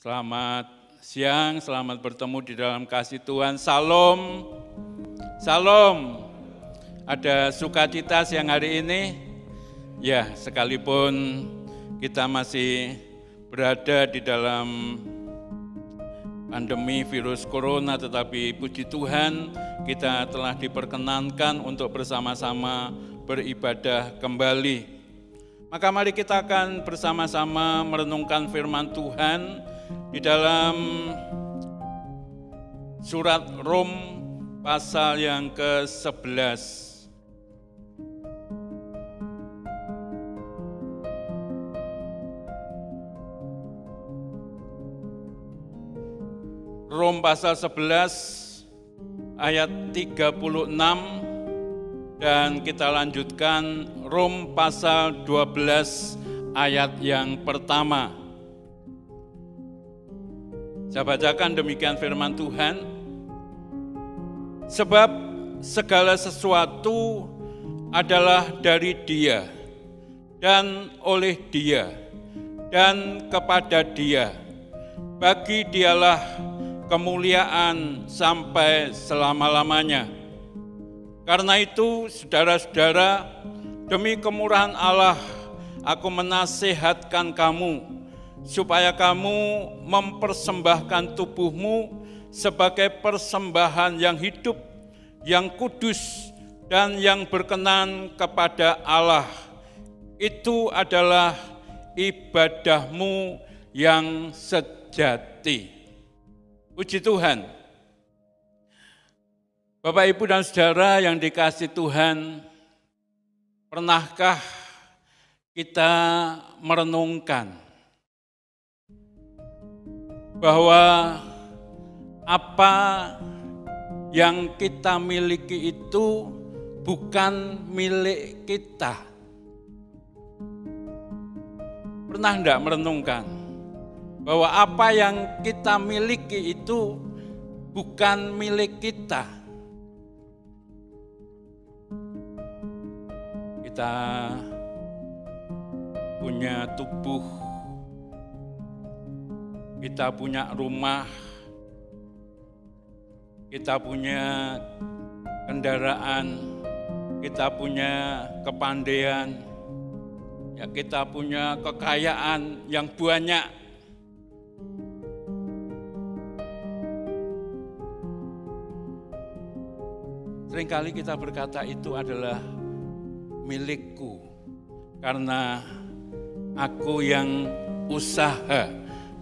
Selamat siang, selamat bertemu di dalam kasih Tuhan. Salam, salam. Ada sukacita siang hari ini? Ya, sekalipun kita masih berada di dalam pandemi virus corona, tetapi puji Tuhan kita telah diperkenankan untuk bersama-sama beribadah kembali. Maka mari kita akan bersama-sama merenungkan firman Tuhan di dalam surat Rom pasal yang ke-11. Rom pasal 11 ayat 36 dan kita lanjutkan Rom pasal 12 ayat yang pertama. Saya bacakan demikian firman Tuhan. Sebab segala sesuatu adalah dari Dia dan oleh Dia dan kepada Dia. Bagi Dialah kemuliaan sampai selama-lamanya. Karena itu, saudara-saudara, demi kemurahan Allah, aku menasihatkan kamu, supaya kamu mempersembahkan tubuhmu sebagai persembahan yang hidup, yang kudus, dan yang berkenan kepada Allah. Itu adalah ibadahmu yang sejati. Puji Tuhan. Bapak, Ibu, dan Saudara yang dikasihi Tuhan, pernahkah kita merenungkan bahwa apa yang kita miliki itu bukan milik kita? Pernah enggak merenungkan bahwa apa yang kita miliki itu bukan milik kita? Kita punya tubuh, kita punya rumah, kita punya kendaraan, kita punya kepandaian, ya kita punya kekayaan yang banyak. Seringkali kita berkata itu adalah milikku, karena aku yang usaha,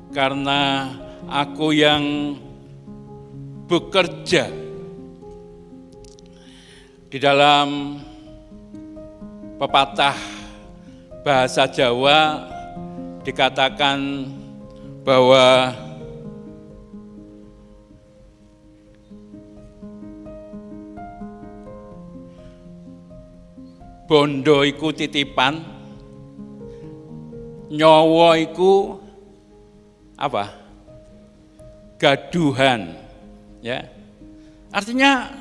karena aku yang bekerja. Di dalam pepatah bahasa Jawa dikatakan bahwa bondo iku titipan, nyawa iku apa? Gaduhan. Ya. Artinya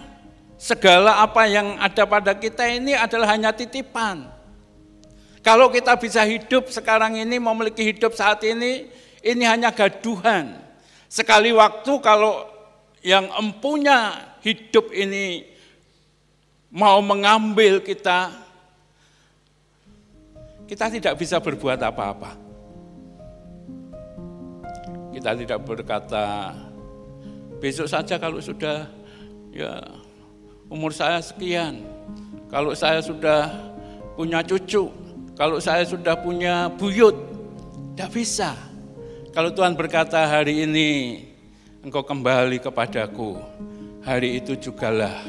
segala apa yang ada pada kita ini adalah hanya titipan. Kalau kita bisa hidup sekarang ini, memiliki hidup saat ini hanya gaduhan. Sekali waktu kalau yang empunya hidup ini mau mengambil kita tidak bisa berbuat apa-apa. Kita tidak berkata, besok saja kalau sudah umur saya sekian, kalau saya sudah punya cucu, kalau saya sudah punya buyut, tidak bisa. Kalau Tuhan berkata hari ini engkau kembali kepadaku, hari itu jugalah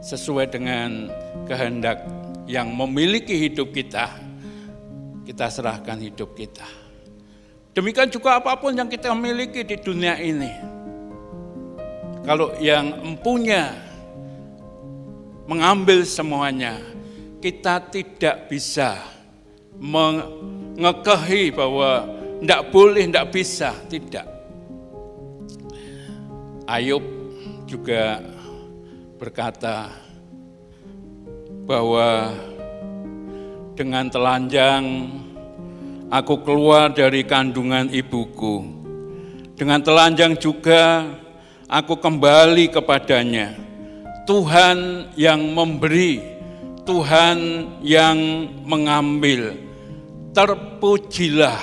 sesuai dengan kehendak yang memiliki hidup kita. Kita serahkan hidup kita. Demikian juga apapun yang kita miliki di dunia ini. Kalau yang empunya mengambil semuanya, kita tidak bisa mengekehi bahwa tidak boleh, tidak bisa, tidak. Ayub juga berkata bahwa dengan telanjang aku keluar dari kandungan ibuku, Dengan telanjang juga aku kembali kepadanya. Tuhan yang memberi, Tuhan yang mengambil. Terpujilah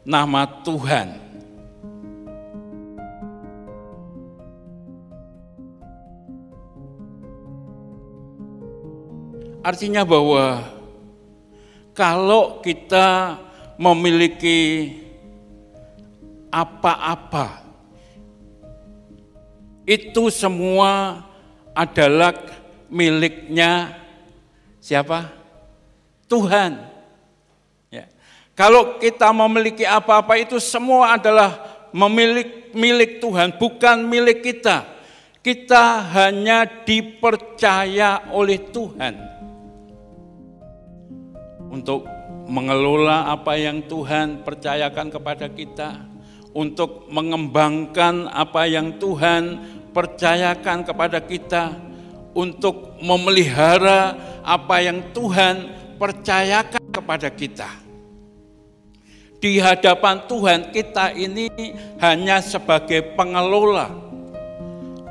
nama Tuhan. Artinya bahwa kalau kita memiliki apa-apa, itu semua adalah miliknya siapa? Tuhan. Ya. Kalau kita memiliki apa-apa, itu semua adalah milik Tuhan, bukan milik kita. Kita hanya dipercaya oleh Tuhan untuk mengelola apa yang Tuhan percayakan kepada kita, untuk mengembangkan apa yang Tuhan percayakan kepada kita, untuk memelihara apa yang Tuhan percayakan kepada kita. Di hadapan Tuhan kita ini hanya sebagai pengelola,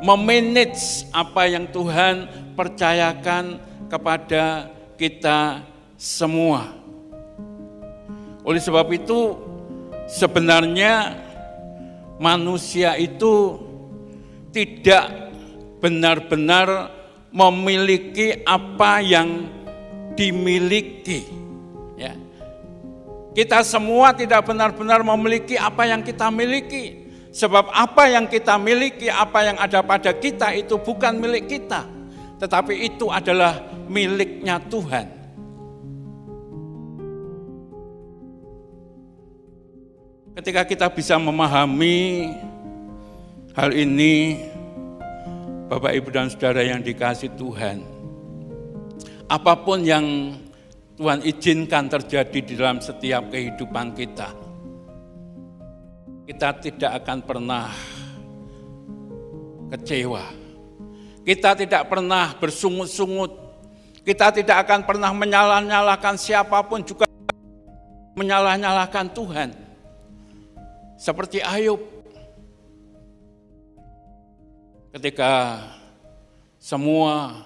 memanage apa yang Tuhan percayakan kepada kita semua. Oleh sebab itu, sebenarnya manusia itu tidak benar-benar memiliki apa yang dimiliki. Ya. Kita semua tidak benar-benar memiliki apa yang kita miliki. Sebab apa yang kita miliki, apa yang ada pada kita itu bukan milik kita, tetapi itu adalah miliknya Tuhan. Ketika kita bisa memahami hal ini, Bapak, Ibu, dan Saudara yang dikasihi Tuhan, apapun yang Tuhan izinkan terjadi di dalam setiap kehidupan kita, kita tidak akan pernah kecewa. Kita tidak pernah bersungut-sungut. Kita tidak akan pernah menyalah-nyalahkan siapapun, juga menyalah-nyalahkan Tuhan. Seperti Ayub, ketika semua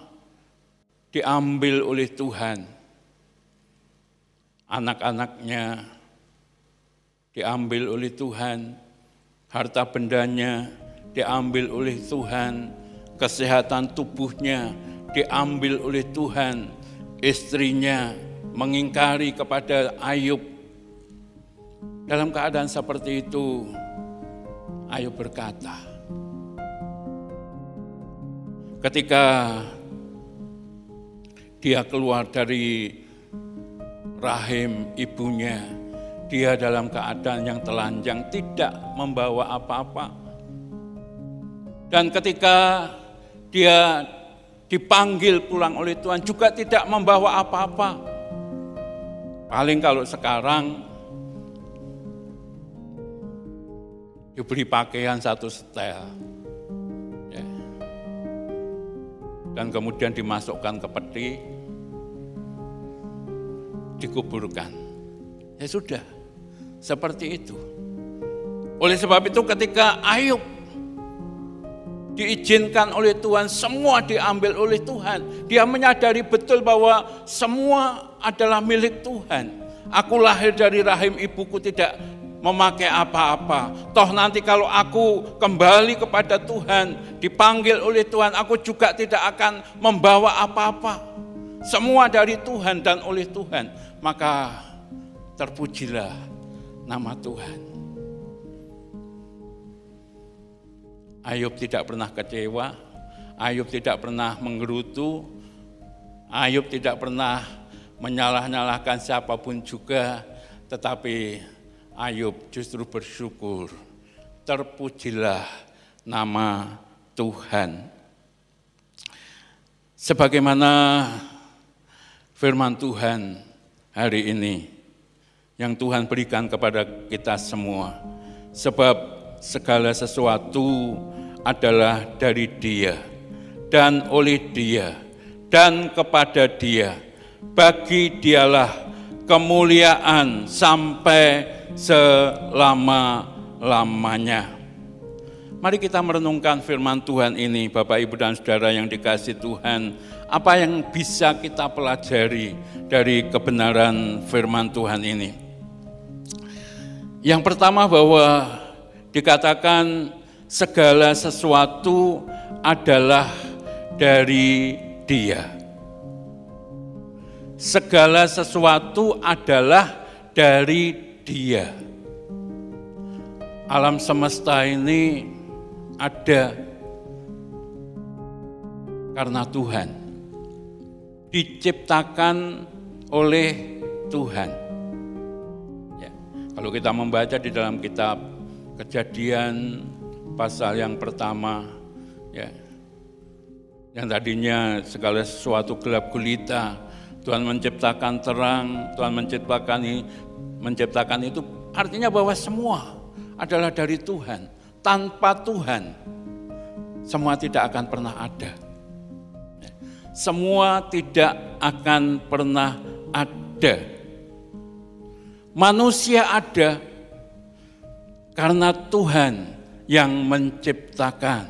diambil oleh Tuhan, anak-anaknya diambil oleh Tuhan, harta bendanya diambil oleh Tuhan, kesehatan tubuhnya diambil oleh Tuhan, istrinya mengingkari kepada Ayub. Dalam keadaan seperti itu, Ayub berkata, ketika dia keluar dari rahim ibunya, dia dalam keadaan yang telanjang, tidak membawa apa-apa. Dan ketika dia dipanggil pulang oleh Tuhan, juga tidak membawa apa-apa. Paling kalau sekarang diberi pakaian satu setel, ya. Dan kemudian dimasukkan ke peti, dikuburkan. Ya sudah, seperti itu. Oleh sebab itu ketika Ayub diizinkan oleh Tuhan, semua diambil oleh Tuhan. Dia menyadari betul bahwa semua adalah milik Tuhan. Aku lahir dari rahim ibuku tidak memakai apa-apa. Toh nanti kalau aku kembali kepada Tuhan, dipanggil oleh Tuhan, aku juga tidak akan membawa apa-apa. Semua dari Tuhan dan oleh Tuhan. Maka terpujilah nama Tuhan. Ayub tidak pernah kecewa, Ayub tidak pernah menggerutu, Ayub tidak pernah menyalah-nyalahkan siapapun juga, tetapi Ayub justru bersyukur. Terpujilah nama Tuhan. Sebagaimana firman Tuhan hari ini yang Tuhan berikan kepada kita semua. Sebab segala sesuatu adalah dari Dia dan oleh Dia dan kepada Dia. Bagi Dialah kemuliaan sampai selama-lamanya. Mari kita merenungkan firman Tuhan ini, Bapak, Ibu, dan Saudara yang dikasihi Tuhan. Apa yang bisa kita pelajari dari kebenaran firman Tuhan ini? Yang pertama, bahwa dikatakan segala sesuatu adalah dari Dia. Segala sesuatu adalah dari Dia. Alam semesta ini ada karena Tuhan, diciptakan oleh Tuhan. Ya, kalau kita membaca di dalam kitab Kejadian pasal yang pertama, ya, yang tadinya segala sesuatu gelap gulita, Tuhan menciptakan terang, Tuhan menciptakan itu artinya bahwa semua adalah dari Tuhan. Tanpa Tuhan, semua tidak akan pernah ada. Semua tidak akan pernah ada. Manusia ada karena Tuhan yang menciptakan.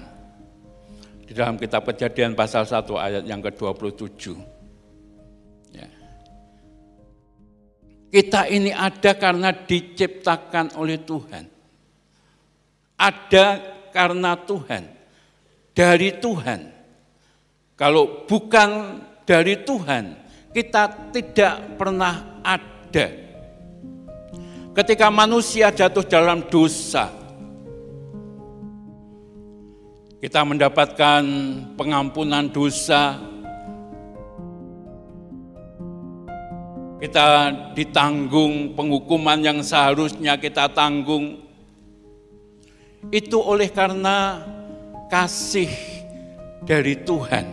Di dalam kitab Kejadian pasal 1 ayat yang ke-27. Ya. Kita ini ada karena diciptakan oleh Tuhan. Ada karena Tuhan, dari Tuhan. Kalau bukan dari Tuhan, kita tidak pernah ada. Ketika manusia jatuh dalam dosa, kita mendapatkan pengampunan dosa, kita ditanggung penghukuman yang seharusnya kita tanggung. Itu oleh karena kasih dari Tuhan.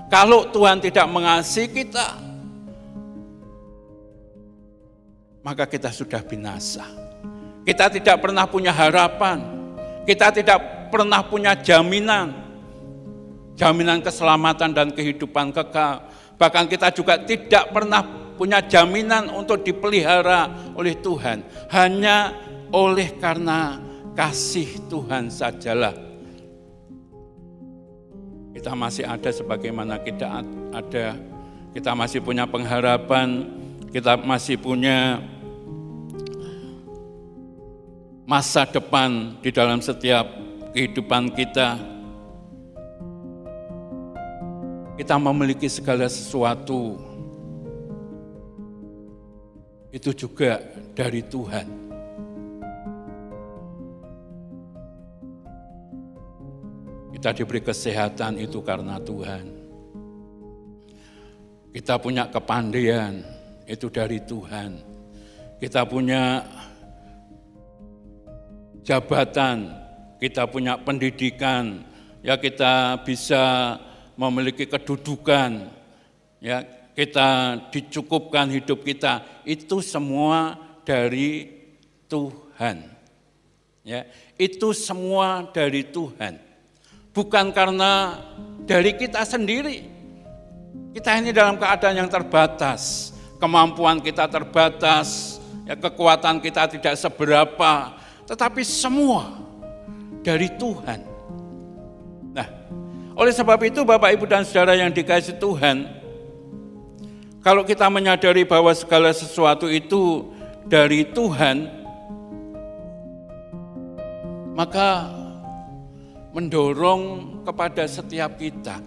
Kalau Tuhan tidak mengasihi kita, maka kita sudah binasa. Kita tidak pernah punya harapan. Kita tidak pernah punya jaminan keselamatan dan kehidupan kekal. Bahkan kita juga tidak pernah punya jaminan untuk dipelihara oleh Tuhan. Hanya oleh karena kasih Tuhan sajalah kita masih ada sebagaimana kita ada. Kita masih punya pengharapan, kita masih punya masa depan di dalam setiap kehidupan kita. Kita memiliki segala sesuatu, itu juga dari Tuhan. Kita diberi kesehatan itu karena Tuhan. Kita punya kepandaian itu dari Tuhan. Kita punya jabatan, kita punya pendidikan, ya kita bisa memiliki kedudukan, ya kita dicukupkan hidup kita, itu semua dari Tuhan. Ya, itu semua dari Tuhan. Bukan karena dari kita sendiri. Kita ini dalam keadaan yang terbatas, kemampuan kita terbatas, ya kekuatan kita tidak seberapa, tetapi semua dari Tuhan. Nah, oleh sebab itu Bapak, Ibu, dan Saudara yang dikasihi Tuhan, kalau kita menyadari bahwa segala sesuatu itu dari Tuhan, maka mendorong kepada setiap kita.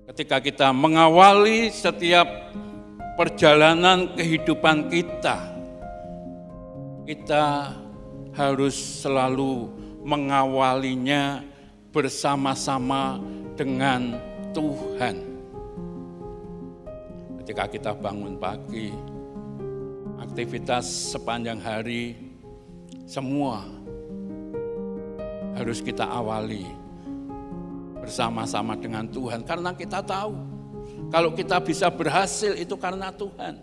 Ketika kita mengawali setiap perjalanan kehidupan kita, kita harus selalu mengawalinya bersama-sama dengan Tuhan. Ketika kita bangun pagi, aktivitas sepanjang hari, semua harus kita awali bersama-sama dengan Tuhan. Karena kita tahu, kalau kita bisa berhasil itu karena Tuhan.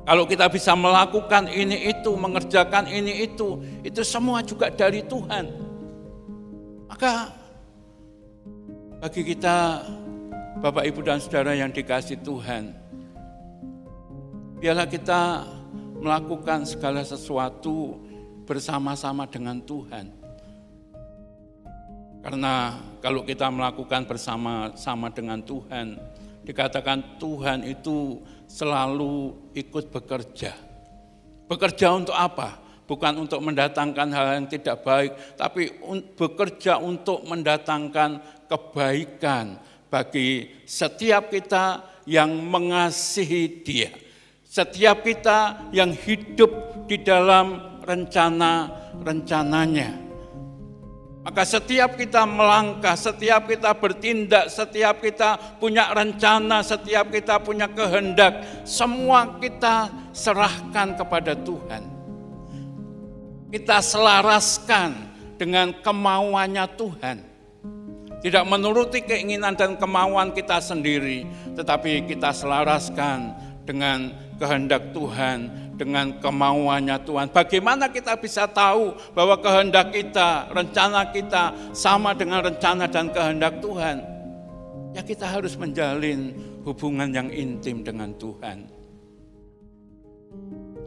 Kalau kita bisa melakukan ini itu, mengerjakan ini itu semua juga dari Tuhan. Maka bagi kita, Bapak, Ibu, dan Saudara yang dikasihi Tuhan, biarlah kita melakukan segala sesuatu bersama-sama dengan Tuhan. Karena kalau kita melakukan bersama-sama dengan Tuhan, dikatakan Tuhan itu selalu ikut bekerja. Bekerja untuk apa? Bukan untuk mendatangkan hal yang tidak baik, tapi bekerja untuk mendatangkan kebaikan bagi setiap kita yang mengasihi Dia. Setiap kita yang hidup di dalam rencana-rencananya. Maka setiap kita melangkah, setiap kita bertindak, setiap kita punya rencana, setiap kita punya kehendak, semua kita serahkan kepada Tuhan. Kita selaraskan dengan kemauannya Tuhan. Tidak menuruti keinginan dan kemauan kita sendiri, tetapi kita selaraskan dengan kehendak Tuhan, dengan kemauannya Tuhan. Bagaimana kita bisa tahu bahwa kehendak kita, rencana kita sama dengan rencana dan kehendak Tuhan? Ya kita harus menjalin hubungan yang intim dengan Tuhan.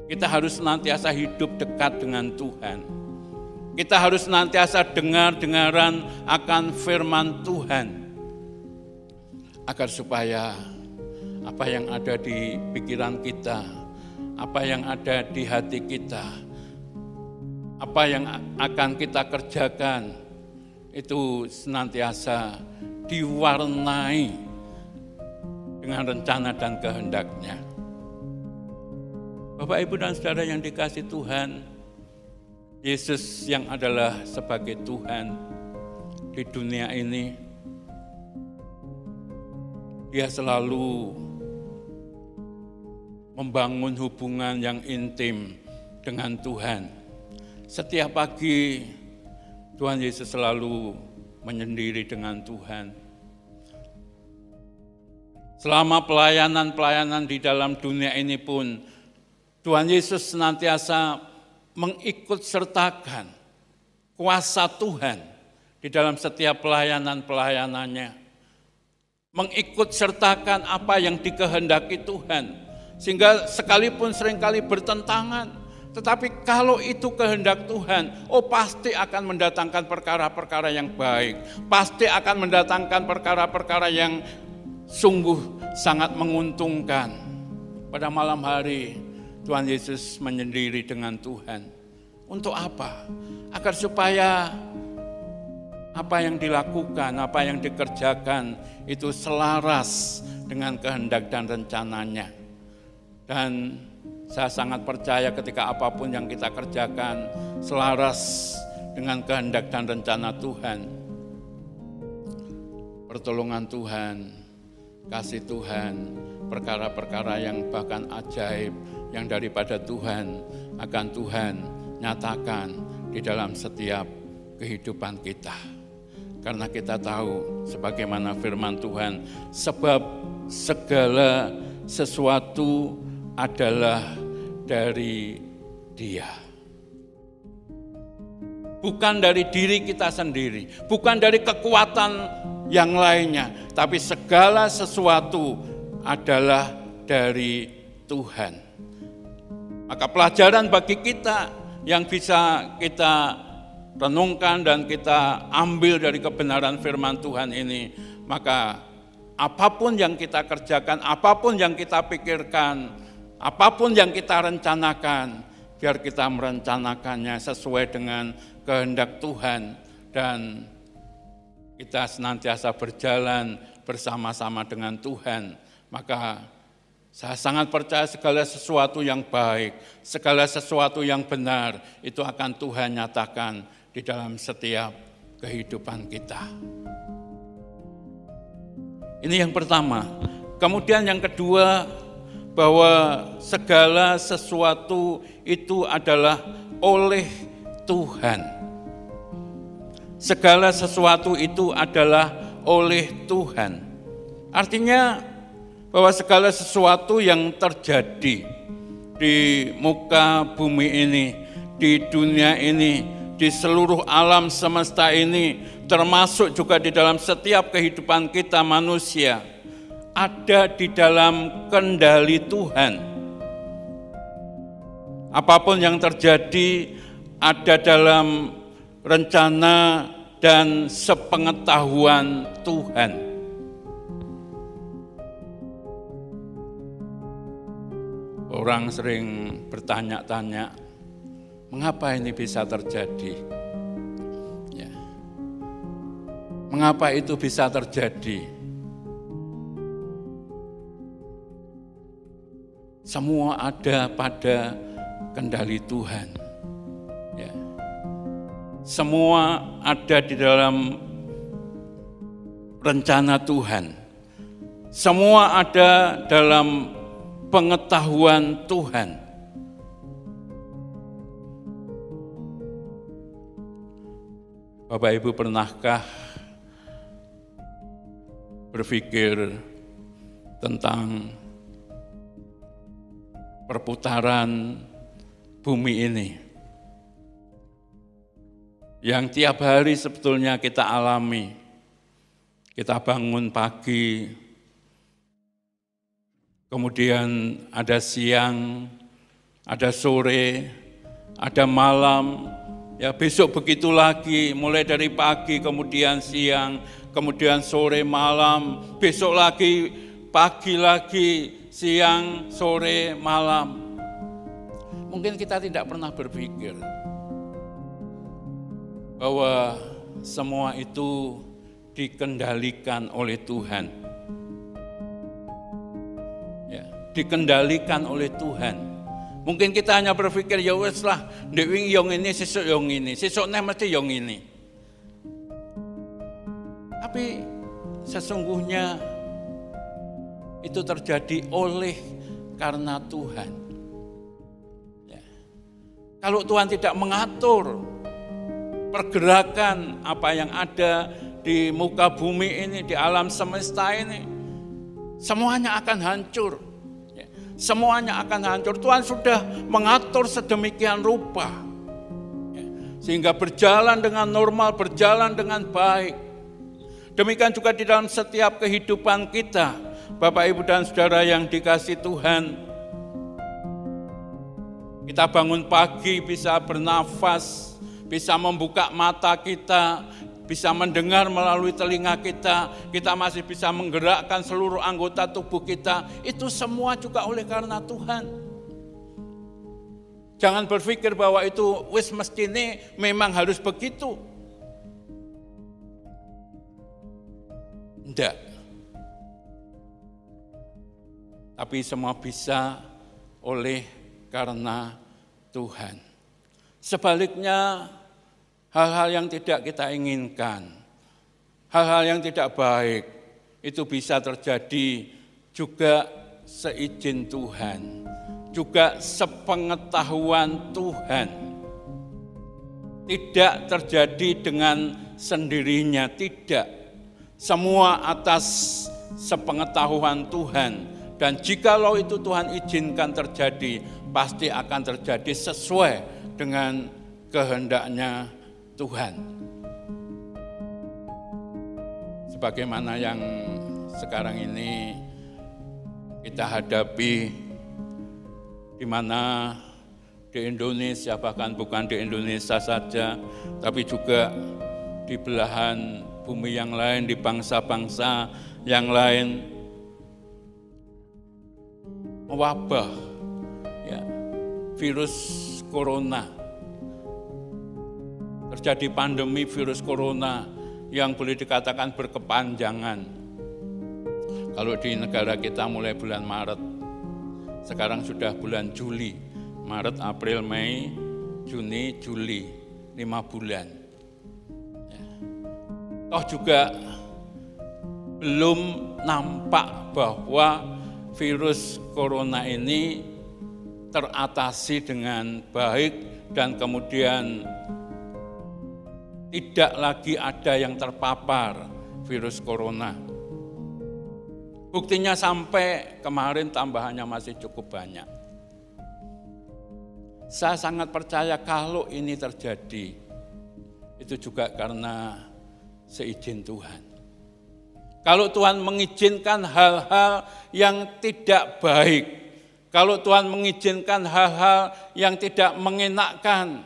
Kita harus senantiasa hidup dekat dengan Tuhan. Kita harus senantiasa dengar-dengaran akan firman Tuhan. Agar supaya apa yang ada di pikiran kita, apa yang ada di hati kita, apa yang akan kita kerjakan, itu senantiasa diwarnai dengan rencana dan kehendak-Nya. Bapak, Ibu, dan Saudara yang dikasihi Tuhan, Yesus yang adalah sebagai Tuhan di dunia ini, Dia selalu membangun hubungan yang intim dengan Tuhan. Setiap pagi Tuhan Yesus selalu menyendiri dengan Tuhan. Selama pelayanan di dalam dunia ini pun, Tuhan Yesus senantiasa mengikut sertakan kuasa Tuhan di dalam setiap pelayanan-pelayanannya. Mengikut sertakan apa yang dikehendaki Tuhan. Sehingga sekalipun seringkali bertentangan, tetapi kalau itu kehendak Tuhan, pasti akan mendatangkan perkara-perkara yang baik. Pasti akan mendatangkan perkara-perkara yang sungguh sangat menguntungkan. Pada malam hari, Tuhan Yesus menyendiri dengan Tuhan. Untuk apa? Agar supaya apa yang dilakukan, apa yang dikerjakan itu selaras dengan kehendak dan rencananya. Dan saya sangat percaya ketika apapun yang kita kerjakan selaras dengan kehendak dan rencana Tuhan. Pertolongan Tuhan, kasih Tuhan, perkara-perkara yang bahkan ajaib yang daripada Tuhan akan Tuhan nyatakan di dalam setiap kehidupan kita. Karena kita tahu sebagaimana firman Tuhan, sebab segala sesuatu adalah dari Dia. Bukan dari diri kita sendiri, bukan dari kekuatan yang lainnya, tapi segala sesuatu adalah dari Tuhan. Maka pelajaran bagi kita yang bisa kita renungkan dan kita ambil dari kebenaran firman Tuhan ini, maka apapun yang kita kerjakan, apapun yang kita pikirkan, apapun yang kita rencanakan, biar kita merencanakannya sesuai dengan kehendak Tuhan dan kita senantiasa berjalan bersama-sama dengan Tuhan. Maka saya sangat percaya segala sesuatu yang baik, segala sesuatu yang benar, itu akan Tuhan nyatakan di dalam setiap kehidupan kita. Ini yang pertama. Kemudian yang kedua, bahwa segala sesuatu itu adalah oleh Tuhan. Segala sesuatu itu adalah oleh Tuhan. Artinya bahwa segala sesuatu yang terjadi di muka bumi ini, di dunia ini, di seluruh alam semesta ini, termasuk juga di dalam setiap kehidupan kita manusia, ada di dalam kendali Tuhan. Apapun yang terjadi ada dalam rencana dan sepengetahuan Tuhan. Orang sering bertanya-tanya, mengapa ini bisa terjadi? Ya. Mengapa itu bisa terjadi? Semua ada pada kendali Tuhan. Ya. Semua ada di dalam rencana Tuhan. Semua ada dalam pengetahuan Tuhan. Bapak Ibu, pernahkah berpikir tentang perputaran bumi ini yang tiap hari sebetulnya kita alami? Kita bangun pagi, kemudian ada siang, ada sore, ada malam, ya besok begitu lagi, mulai dari pagi, kemudian siang, kemudian sore, malam, besok lagi, pagi lagi, siang, sore, malam. Mungkin kita tidak pernah berpikir bahwa semua itu dikendalikan oleh Tuhan. Ya, dikendalikan oleh Tuhan. Mungkin kita hanya berpikir, ya wes lah, dewi yang ini, sesuk yang ini, sesuk neh mesti yang ini. Tapi sesungguhnya itu terjadi oleh karena Tuhan. Ya. Kalau Tuhan tidak mengatur pergerakan apa yang ada di muka bumi ini, di alam semesta ini, semuanya akan hancur. Ya. Semuanya akan hancur. Tuhan sudah mengatur sedemikian rupa. Ya. Sehingga berjalan dengan normal, berjalan dengan baik. Demikian juga di dalam setiap kehidupan kita, Bapak, Ibu, dan Saudara yang dikasihi Tuhan. Kita bangun pagi bisa bernafas, bisa membuka mata kita, bisa mendengar melalui telinga kita, kita masih bisa menggerakkan seluruh anggota tubuh kita. Itu semua juga oleh karena Tuhan. Jangan berpikir bahwa itu wis mestine memang harus begitu. Tidak. Tapi semua bisa oleh karena Tuhan. Sebaliknya, hal-hal yang tidak kita inginkan, hal-hal yang tidak baik, itu bisa terjadi juga seizin Tuhan, juga sepengetahuan Tuhan. Tidak terjadi dengan sendirinya, tidak. Semua atas sepengetahuan Tuhan. Dan jikalau itu Tuhan izinkan terjadi, pasti akan terjadi sesuai dengan kehendaknya Tuhan. Sebagaimana yang sekarang ini kita hadapi, di mana di Indonesia, bahkan bukan di Indonesia saja, tapi juga di belahan bumi yang lain, di bangsa-bangsa yang lain, wabah, ya, virus corona. Terjadi pandemi virus corona yang boleh dikatakan berkepanjangan. Kalau di negara kita mulai bulan Maret, sekarang sudah bulan Juli, Maret, April, Mei, Juni, Juli, 5 bulan. Ya. Toh juga belum nampak bahwa virus corona ini teratasi dengan baik dan kemudian tidak lagi ada yang terpapar virus corona. Buktinya sampai kemarin tambahannya masih cukup banyak. Saya sangat percaya kalau ini terjadi, itu juga karena seizin Tuhan. Kalau Tuhan mengizinkan hal-hal yang tidak baik, Kalau Tuhan mengizinkan hal-hal yang tidak mengenakkan,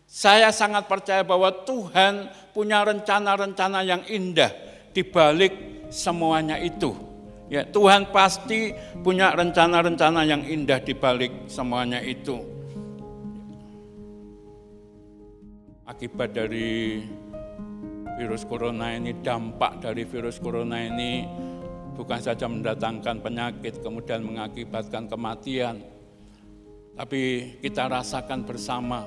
saya sangat percaya bahwa Tuhan punya rencana-rencana yang indah di balik semuanya itu. Ya, Tuhan pasti punya rencana-rencana yang indah di balik semuanya itu. Akibat dari virus corona ini, dampak dari virus corona ini bukan saja mendatangkan penyakit, kemudian mengakibatkan kematian, tapi kita rasakan bersama.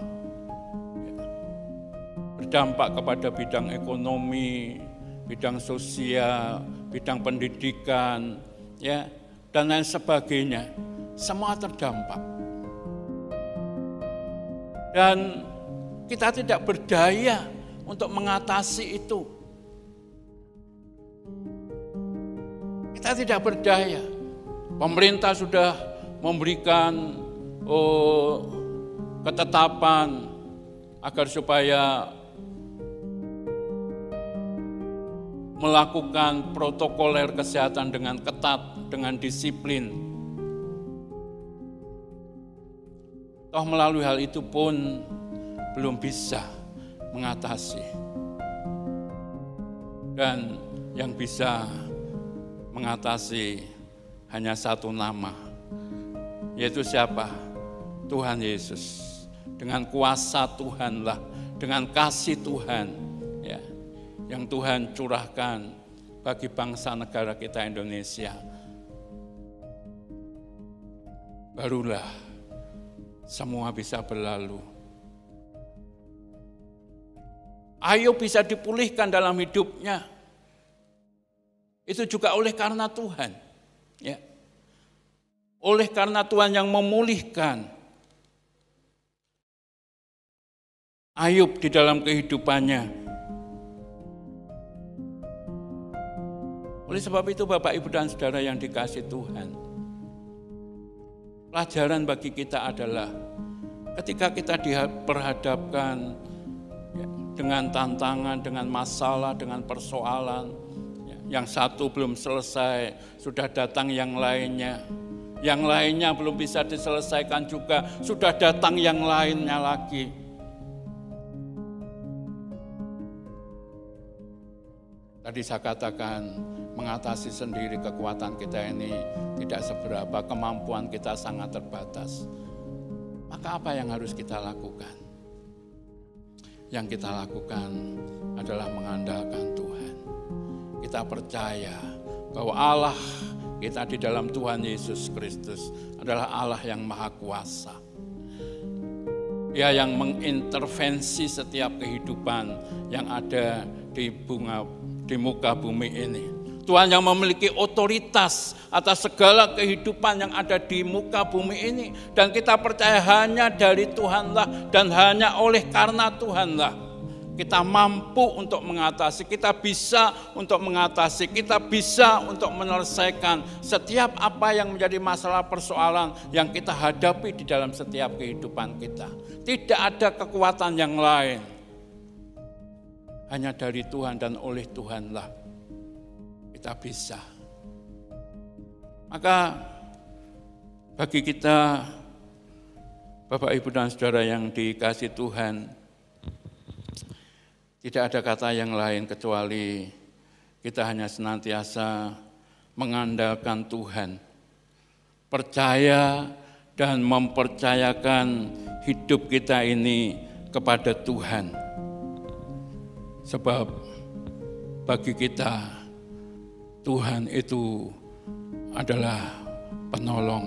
Berdampak kepada bidang ekonomi, bidang sosial, bidang pendidikan, ya, dan lain sebagainya. Semua terdampak. Dan kita tidak berdaya untuk mengatasi itu. Kita tidak berdaya. Pemerintah sudah memberikan ketetapan agar supaya melakukan protokoler kesehatan dengan ketat, dengan disiplin. Toh melalui hal itu pun belum bisa mengatasi. Dan yang bisa mengatasi hanya satu nama, yaitu siapa? Tuhan Yesus. Dengan kuasa Tuhanlah, dengan kasih Tuhan, ya, yang Tuhan curahkan bagi bangsa negara kita Indonesia, barulah semua bisa berlalu. Ayub bisa dipulihkan dalam hidupnya, itu juga oleh karena Tuhan, ya. Oleh karena Tuhan yang memulihkan Ayub di dalam kehidupannya. Oleh sebab itu Bapak, Ibu, dan Saudara yang dikasihi Tuhan, pelajaran bagi kita adalah ketika kita diperhadapkan dengan tantangan, dengan masalah, dengan persoalan, yang satu belum selesai, sudah datang yang lainnya belum bisa diselesaikan juga, sudah datang yang lainnya lagi. Tadi saya katakan, mengatasi sendiri kekuatan kita ini tidak seberapa, kemampuan kita sangat terbatas. Maka apa yang harus kita lakukan? Yang kita lakukan adalah mengandalkan Tuhan. Kita percaya bahwa Allah kita di dalam Tuhan Yesus Kristus adalah Allah yang Maha Kuasa. Dia yang mengintervensi setiap kehidupan yang ada di muka bumi ini. Tuhan yang memiliki otoritas atas segala kehidupan yang ada di muka bumi ini. Dan kita percaya hanya dari Tuhanlah dan hanya oleh karena Tuhanlah kita mampu untuk mengatasi, kita bisa untuk mengatasi, kita bisa untuk menyelesaikan setiap apa yang menjadi masalah persoalan yang kita hadapi di dalam setiap kehidupan kita. Tidak ada kekuatan yang lain. Hanya dari Tuhan dan oleh Tuhanlah kita bisa. Maka bagi kita, Bapak, Ibu, dan Saudara yang dikasihi Tuhan, tidak ada kata yang lain kecuali kita hanya senantiasa mengandalkan Tuhan, percaya dan mempercayakan hidup kita ini kepada Tuhan. Sebab bagi kita Tuhan itu adalah penolong.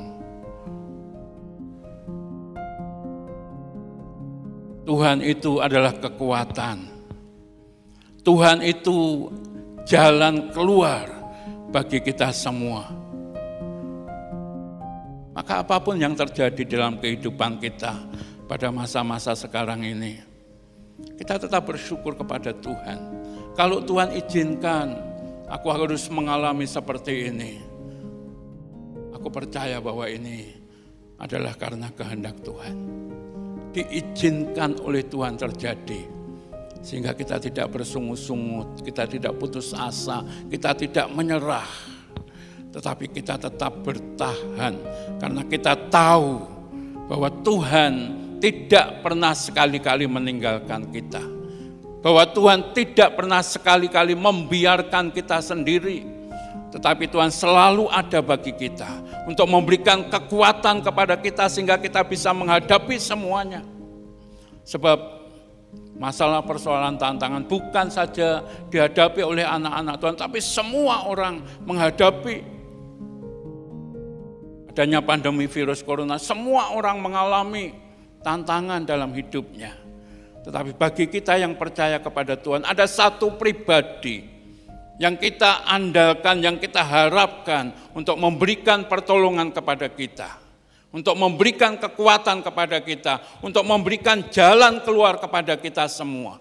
Tuhan itu adalah kekuatan. Tuhan itu jalan keluar bagi kita semua. Maka apapun yang terjadi dalam kehidupan kita pada masa-masa sekarang ini, kita tetap bersyukur kepada Tuhan. Kalau Tuhan izinkan aku harus mengalami seperti ini, aku percaya bahwa ini adalah karena kehendak Tuhan. Diizinkan oleh Tuhan terjadi, sehingga kita tidak bersungut-sungut, kita tidak putus asa, kita tidak menyerah. tetapi kita tetap bertahan karena kita tahu bahwa Tuhan tidak pernah sekali-kali meninggalkan kita. Bahwa Tuhan tidak pernah sekali-kali membiarkan kita sendiri. Tetapi Tuhan selalu ada bagi kita untuk memberikan kekuatan kepada kita sehingga kita bisa menghadapi semuanya. Sebab masalah persoalan tantangan bukan saja dihadapi oleh anak-anak Tuhan, tapi semua orang menghadapi adanya pandemi virus corona. Semua orang mengalami tantangan dalam hidupnya. Tetapi bagi kita yang percaya kepada Tuhan, ada satu pribadi yang kita andalkan, yang kita harapkan untuk memberikan pertolongan kepada kita, untuk memberikan kekuatan kepada kita, untuk memberikan jalan keluar kepada kita semua.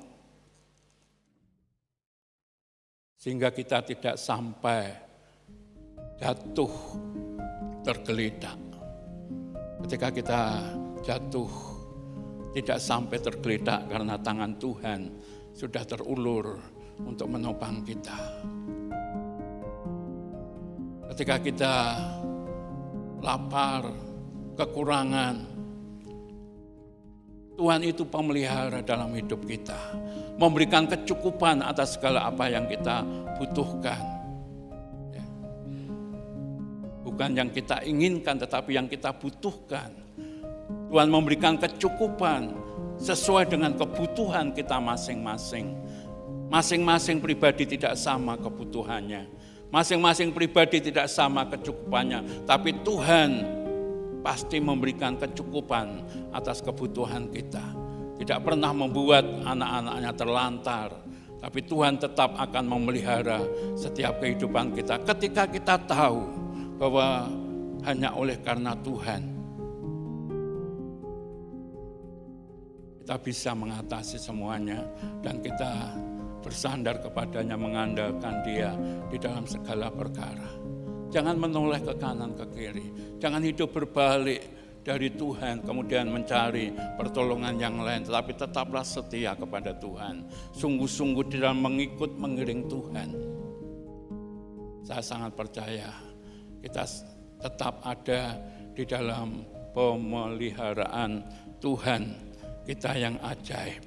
Sehingga kita tidak sampai jatuh tergeletak. Ketika kita jatuh, tidak sampai tergeletak karena tangan Tuhan sudah terulur untuk menopang kita. Ketika kita lapar, kekurangan, Tuhan itu pemelihara dalam hidup kita, memberikan kecukupan atas segala apa yang kita butuhkan. Bukan yang kita inginkan, tetapi yang kita butuhkan. Tuhan memberikan kecukupan sesuai dengan kebutuhan kita masing-masing. Masing-masing pribadi tidak sama kebutuhannya. Masing-masing pribadi tidak sama kecukupannya. Tapi Tuhan pasti memberikan kecukupan atas kebutuhan kita. Tidak pernah membuat anak-anaknya terlantar. Tapi Tuhan tetap akan memelihara setiap kehidupan kita. Ketika kita tahu bahwa hanya oleh karena Tuhan kita bisa mengatasi semuanya. Dan kita bersandar kepadanya, mengandalkan Dia di dalam segala perkara. Jangan menoleh ke kanan ke kiri. Jangan hidup berbalik dari Tuhan kemudian mencari pertolongan yang lain, tetapi tetaplah setia kepada Tuhan. Sungguh-sungguh di dalam mengiring Tuhan. Saya sangat percaya kita tetap ada di dalam pemeliharaan Tuhan kita yang ajaib.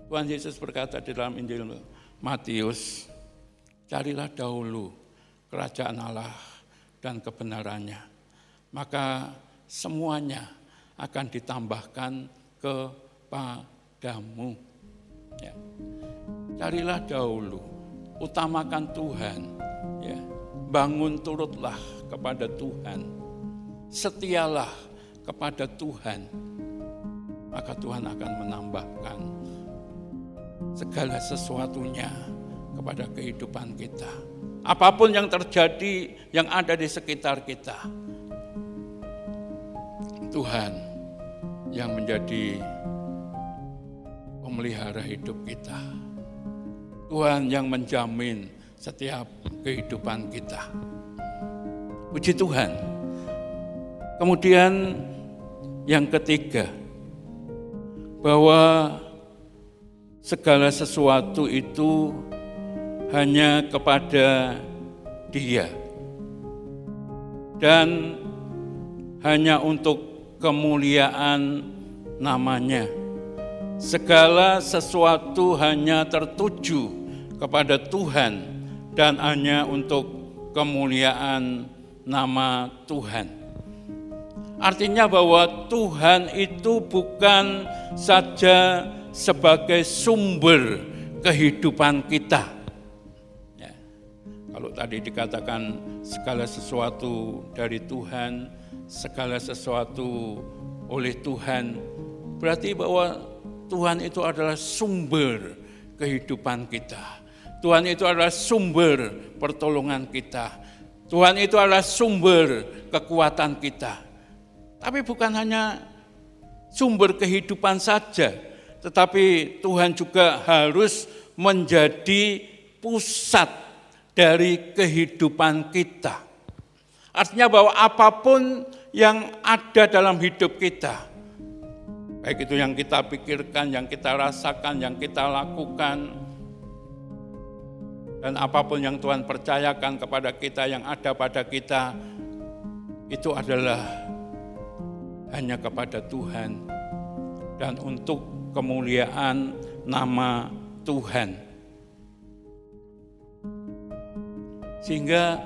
Tuhan Yesus berkata di dalam Injil Matius, carilah dahulu kerajaan Allah dan kebenarannya, maka semuanya akan ditambahkan kepadamu. Ya. Carilah dahulu, utamakan Tuhan, ya. Bangun turutlah kepada Tuhan, setialah kepada Tuhan, maka Tuhan akan menambahkan segala sesuatunya kepada kehidupan kita. Apapun yang terjadi, yang ada di sekitar kita, Tuhan yang menjadi pemelihara hidup kita. Tuhan yang menjamin setiap kehidupan kita. Puji Tuhan. Kemudian yang ketiga, bahwa segala sesuatu itu hanya kepada Dia dan hanya untuk kemuliaan namanya. Segala sesuatu hanya tertuju kepada Tuhan dan hanya untuk kemuliaan nama Tuhan. Artinya bahwa Tuhan itu bukan saja sebagai sumber kehidupan kita. Ya. Kalau tadi dikatakan segala sesuatu dari Tuhan, segala sesuatu oleh Tuhan, berarti bahwa Tuhan itu adalah sumber kehidupan kita. Tuhan itu adalah sumber pertolongan kita. Tuhan itu adalah sumber kekuatan kita. Tapi bukan hanya sumber kehidupan saja, tetapi Tuhan juga harus menjadi pusat dari kehidupan kita. Artinya bahwa apapun yang ada dalam hidup kita, baik itu yang kita pikirkan, yang kita rasakan, yang kita lakukan, Dan apapun yang Tuhan percayakan kepada kita, yang ada pada kita, itu adalah hanya kepada Tuhan dan untuk kemuliaan nama Tuhan. Sehingga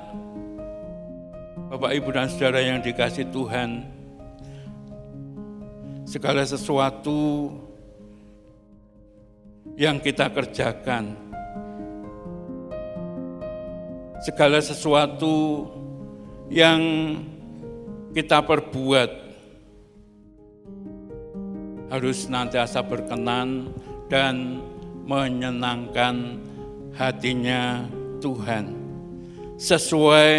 Bapak, Ibu, dan Saudara yang dikasihi Tuhan, segala sesuatu yang kita kerjakan, segala sesuatu yang kita perbuat harus senantiasa berkenan dan menyenangkan hatinya Tuhan, sesuai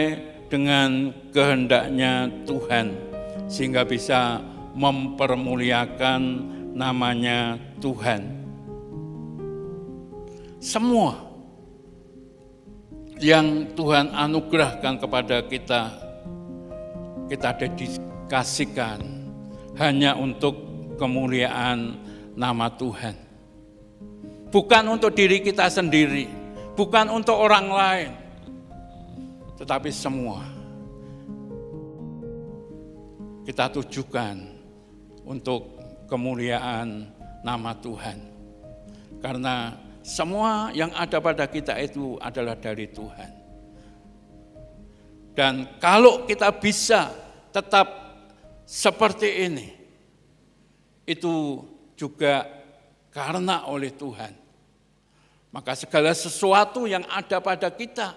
dengan kehendaknya Tuhan, sehingga bisa mempermuliakan namanya Tuhan. Semua yang Tuhan anugerahkan kepada kita, kita dedikasikan hanya untuk kemuliaan nama Tuhan. Bukan untuk diri kita sendiri, bukan untuk orang lain, tetapi semua kita tujukan untuk kemuliaan nama Tuhan. Karena semua yang ada pada kita itu adalah dari Tuhan. Dan kalau kita bisa tetap seperti ini, itu juga karena oleh Tuhan. Maka segala sesuatu yang ada pada kita,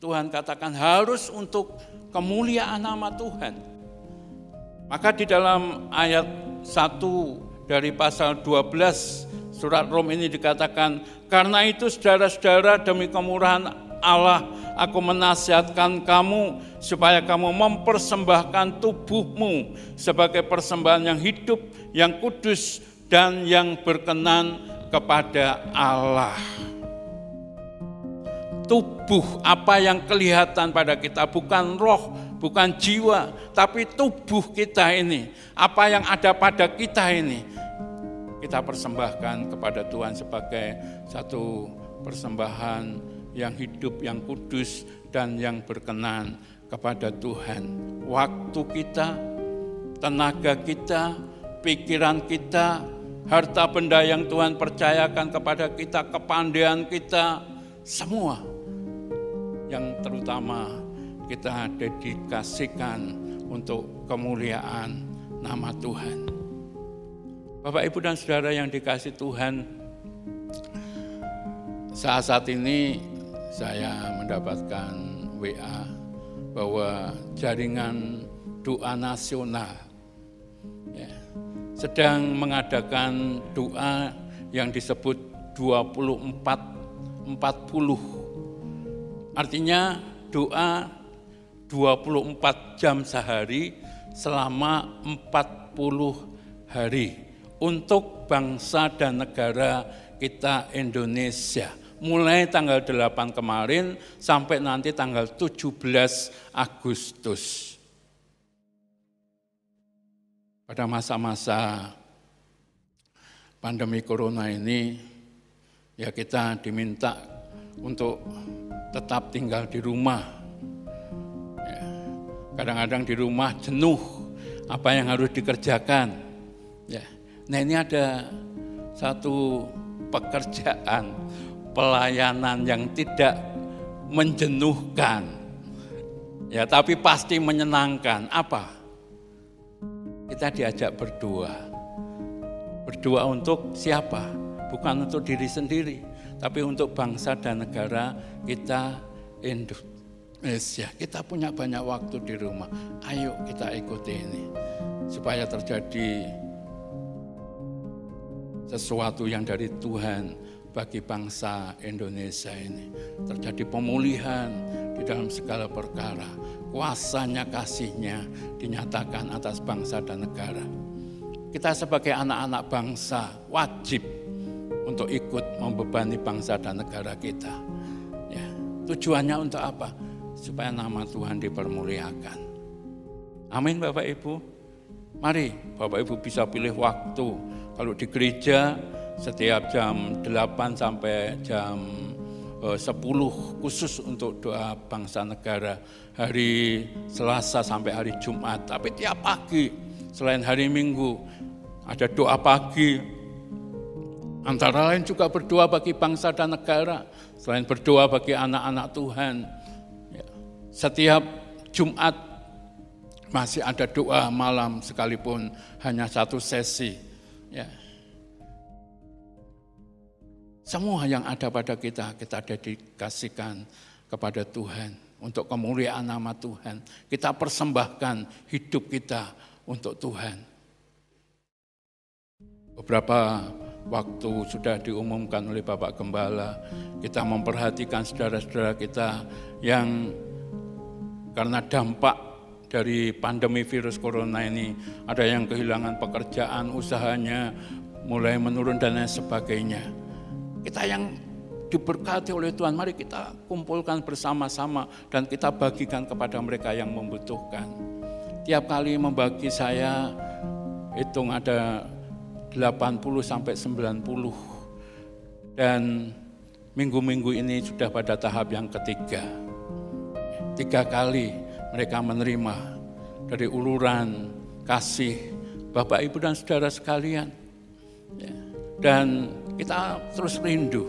Tuhan katakan harus untuk kemuliaan nama Tuhan. Maka di dalam ayat 1 dari pasal 12 surat Rom ini dikatakan, karena itu saudara-saudara, demi kemurahan Allah aku menasihatkan kamu supaya kamu mempersembahkan tubuhmu sebagai persembahan yang hidup, yang kudus, dan yang berkenan kepada Allah. Tubuh apa yang kelihatan pada kita, bukan roh, bukan jiwa, tapi tubuh kita ini, apa yang ada pada kita ini, kita persembahkan kepada Tuhan sebagai satu persembahan yang hidup, yang kudus, dan yang berkenan kepada Tuhan. Waktu kita, tenaga kita, pikiran kita, harta benda yang Tuhan percayakan kepada kita, kepandaian kita, semua yang terutama kita dedikasikan untuk kemuliaan nama Tuhan. Bapak, Ibu, dan Saudara yang dikasihi Tuhan, saat ini saya mendapatkan WA bahwa jaringan doa nasional sedang mengadakan doa yang disebut 24-40. Artinya doa 24 jam sehari selama 40 hari. Untuk bangsa dan negara kita Indonesia. Mulai tanggal 8 kemarin sampai nanti tanggal 17 Agustus. Pada masa-masa pandemi corona ini, ya kita diminta untuk tetap tinggal di rumah. Ya, kadang-kadang di rumah jenuh, apa yang harus dikerjakan. Ya. Nah, ini ada satu pekerjaan, pelayanan yang tidak menjenuhkan, ya, tapi pasti menyenangkan. Apa? Kita diajak berdoa. Berdoa untuk siapa? Bukan untuk diri sendiri, tapi untuk bangsa dan negara kita Indonesia. Kita punya banyak waktu di rumah. Ayo kita ikuti ini supaya terjadi sesuatu yang dari Tuhan bagi bangsa Indonesia ini. Terjadi pemulihan di dalam segala perkara. Kuasanya, kasihnya dinyatakan atas bangsa dan negara. Kita sebagai anak-anak bangsa wajib untuk ikut membebani bangsa dan negara kita. Ya, tujuannya untuk apa? Supaya nama Tuhan dipermuliakan. Amin, Bapak Ibu. Mari Bapak Ibu bisa pilih waktu. Kalau di gereja setiap jam 8 sampai jam 10 khusus untuk doa bangsa negara hari Selasa sampai hari Jumat. Tapi tiap pagi selain hari Minggu ada doa pagi. Antara lain juga berdoa bagi bangsa dan negara. Selain berdoa bagi anak-anak Tuhan. Setiap Jumat masih ada doa malam sekalipun hanya 1 sesi. Ya. Semua yang ada pada kita dedikasikan kepada Tuhan. Untuk kemuliaan nama Tuhan. Kita persembahkan hidup kita untuk Tuhan. Beberapa waktu sudah diumumkan oleh Bapak Gembala, kita memperhatikan saudara-saudara kita yang karena dampak dari pandemi virus corona ini, ada yang kehilangan pekerjaan, usahanya mulai menurun dan lain sebagainya. Kita yang diberkati oleh Tuhan, mari kita kumpulkan bersama-sama dan kita bagikan kepada mereka yang membutuhkan. Tiap kali membagi saya hitung ada 80 sampai 90. Dan minggu-minggu ini sudah pada tahap yang ketiga. 3 kali mereka menerima dari uluran kasih Bapak, Ibu, dan saudara sekalian. Dan kita terus rindu.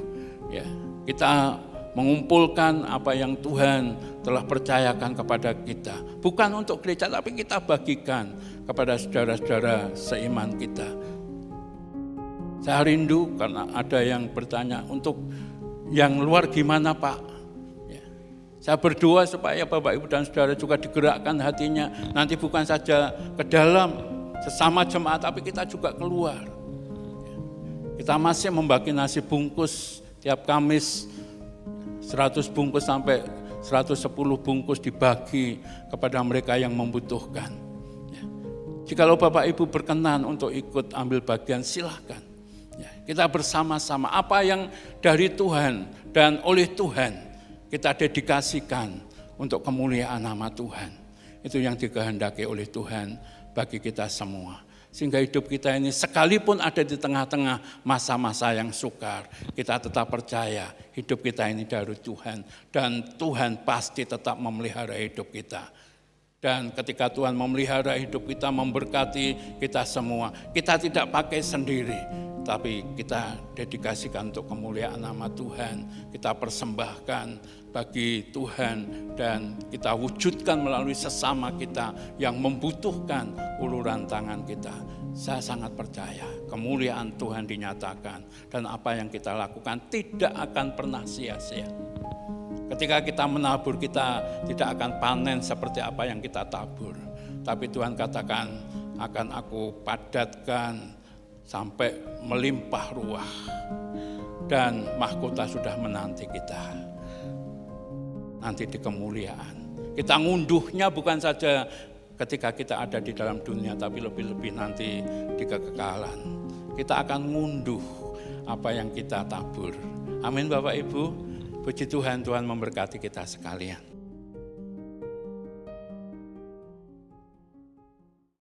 Kita mengumpulkan apa yang Tuhan telah percayakan kepada kita. Bukan untuk gereja, tapi kita bagikan kepada saudara-saudara seiman kita. Saya rindu karena ada yang bertanya, untuk yang luar gimana Pak? Saya berdoa supaya Bapak, Ibu, dan saudara juga digerakkan hatinya. Nanti bukan saja ke dalam sesama jemaat, tapi kita juga keluar. Kita masih membagi nasi bungkus tiap Kamis, 100 bungkus sampai 110 bungkus dibagi kepada mereka yang membutuhkan. Jikalau Bapak Ibu berkenan untuk ikut ambil bagian, silahkan. Kita bersama-sama apa yang dari Tuhan dan oleh Tuhan kita dedikasikan untuk kemuliaan nama Tuhan. Itu yang dikehendaki oleh Tuhan bagi kita semua. Sehingga hidup kita ini sekalipun ada di tengah-tengah masa-masa yang sukar, kita tetap percaya hidup kita ini dari Tuhan. Dan Tuhan pasti tetap memelihara hidup kita. Dan ketika Tuhan memelihara hidup kita, memberkati kita semua, kita tidak pakai sendiri, tapi kita dedikasikan untuk kemuliaan nama Tuhan. Kita persembahkan bagi Tuhan dan kita wujudkan melalui sesama kita yang membutuhkan uluran tangan kita. Saya sangat percaya kemuliaan Tuhan dinyatakan dan apa yang kita lakukan tidak akan pernah sia-sia. Ketika kita menabur, kita tidak akan panen seperti apa yang kita tabur. Tapi Tuhan katakan, akan aku padatkan sampai melimpah ruah. Dan mahkota sudah menanti kita. Nanti di kemuliaan. Kita ngunduhnya bukan saja ketika kita ada di dalam dunia, tapi lebih-lebih nanti di kekekalan. Kita akan ngunduh apa yang kita tabur. Amin Bapak Ibu. Puji Tuhan, Tuhan memberkati kita sekalian.